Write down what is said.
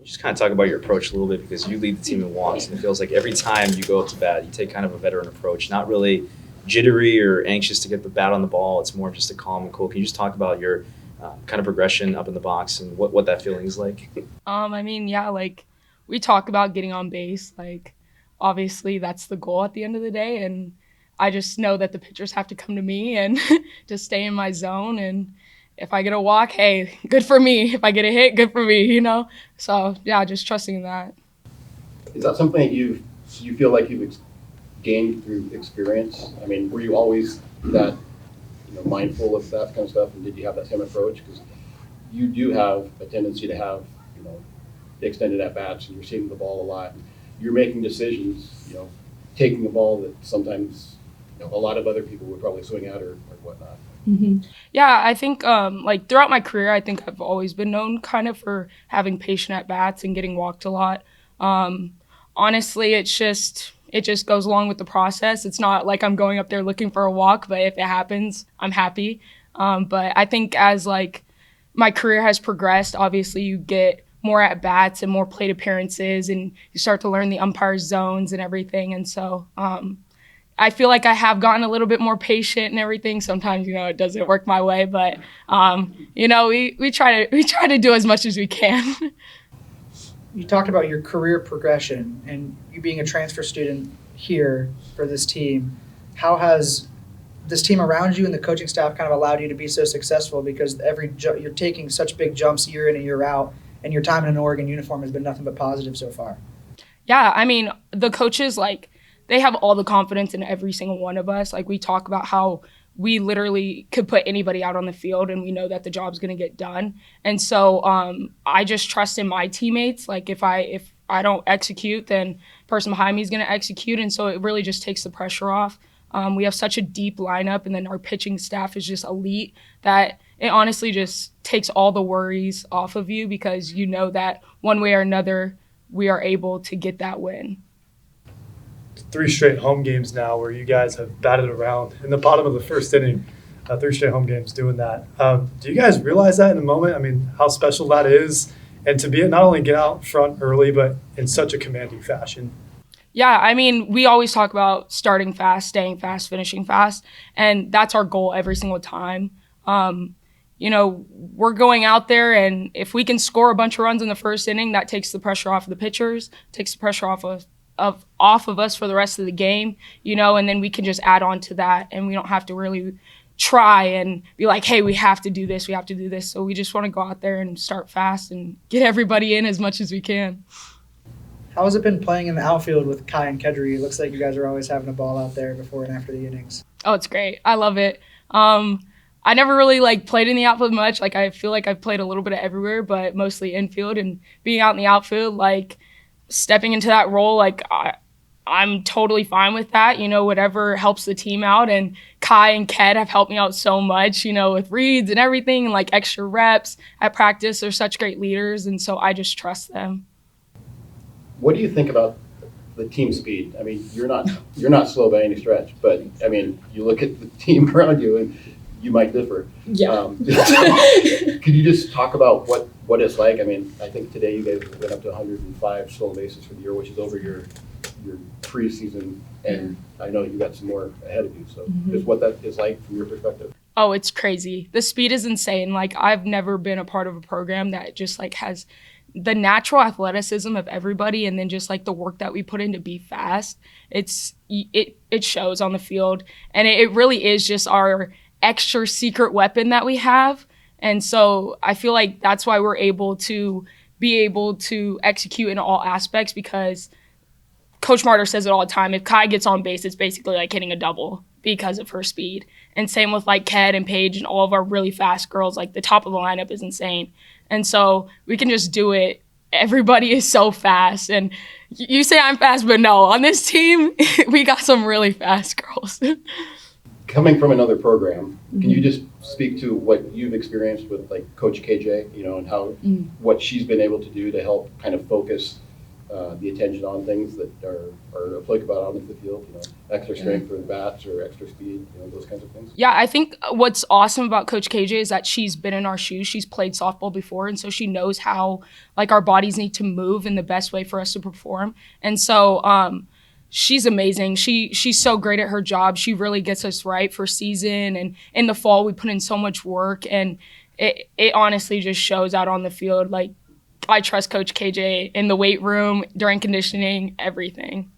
You just kind of talk about your approach a little bit because you lead the team in walks, and it feels like every time you go up to bat, you take kind of a veteran approach, not really jittery or anxious to get the bat on the ball. It's more just a calm and cool. Can you just talk about your kind of progression up in the box and what that feeling is like? Like we talk about getting on base. Like obviously that's the goal at the end of the day, and I just know that the pitchers have to come to me and just stay in my zone. And if I get a walk, hey, good for me. If I get a hit, good for me, So, yeah, just trusting that. Is that something that you feel like you've gained through experience? I mean, were you always that mindful of that kind of stuff, and did you have that same approach? Because you do have a tendency to have extended at bats, and you're seeing the ball a lot. And you're making decisions, taking the ball that sometimes a lot of other people would probably swing at or whatnot. Mm-hmm. Yeah, I think throughout my career, I think I've always been known kind of for having patient at bats and getting walked a lot. Honestly, it just goes along with the process. It's not like I'm going up there looking for a walk, but if it happens, I'm happy. But I think as my career has progressed, obviously you get more at bats and more plate appearances, and you start to learn the umpire's zones and everything. And so I feel like I have gotten a little bit more patient and everything. Sometimes, it doesn't work my way, but we try to do as much as we can. You talked about your career progression and you being a transfer student here for this team. How has this team around you and the coaching staff kind of allowed you to be so successful? Because you're taking such big jumps year in and year out, and your time in an Oregon uniform has been nothing but positive so far. Yeah, I mean, the coaches, they have all the confidence in every single one of us. We talk about how we literally could put anybody out on the field and we know that the job's going to get done. And so I just trust in my teammates. If I don't execute, then the person behind me is going to execute. And so it really just takes the pressure off. We have such a deep lineup, and then our pitching staff is just elite that it honestly just takes all the worries off of you, because you know that one way or another we are able to get that win. 3 straight home games now where you guys have batted around in the bottom of the first inning. 3 straight home games doing that. Do you guys realize that in the moment? I mean, how special that is, and to be not only get out front early, but in such a commanding fashion. Yeah, I mean, we always talk about starting fast, staying fast, finishing fast, and that's our goal every single time. We're going out there, and if we can score a bunch of runs in the first inning, that takes the pressure off of the pitchers, takes the pressure off of us for the rest of the game, and then we can just add on to that, and we don't have to really try and be like, hey, we have to do this, we have to do this. So we just want to go out there and start fast and get everybody in as much as we can. How has it been playing in the outfield with Kai and Kedry? It looks like you guys are always having a ball out there before and after the innings. Oh, it's great. I love it. I never really played in the outfield much. I feel like I've played a little bit of everywhere, but mostly infield. And being out in the outfield, stepping into that role, I'm totally fine with that. Whatever helps the team out. And Kai and Ked have helped me out so much, with reads and everything, and extra reps at practice. They're such great leaders, and so I just trust them. What do you think about the team speed? I mean, you're not slow by any stretch, but I mean, you look at the team around you and you might differ. Yeah. Could you just talk about what it's like? I mean, I think today you guys went up to 105 stolen bases for the year, which is over your preseason, and I know you got some more ahead of you. So just what that is like from your perspective. Oh, it's crazy. The speed is insane. I've never been a part of a program that just has the natural athleticism of everybody, and then just the work that we put in to be fast. It shows on the field, and it really is just our extra secret weapon that we have. And so I feel like that's why we're able to execute in all aspects, because Coach Martyr says it all the time. If Kai gets on base, it's basically like hitting a double because of her speed. And same with Ked and Paige and all of our really fast girls. The top of the lineup is insane. And so we can just do it. Everybody is so fast. And you say I'm fast, but no, on this team, we got some really fast girls. Coming from another program, can you just speak to what you've experienced with Coach KJ, and how what she's been able to do to help kind of focus the attention on things that are applicable out on the field, extra strength for the bats or extra speed, those kinds of things? Yeah, I think what's awesome about Coach KJ is that she's been in our shoes. She's played softball before, and so she knows how like our bodies need to move in the best way for us to perform. And so she's amazing. She's so great at her job. She really gets us right for season, and in the fall we put in so much work, and it honestly just shows out on the field. Like I trust Coach KJ in the weight room, during conditioning, everything.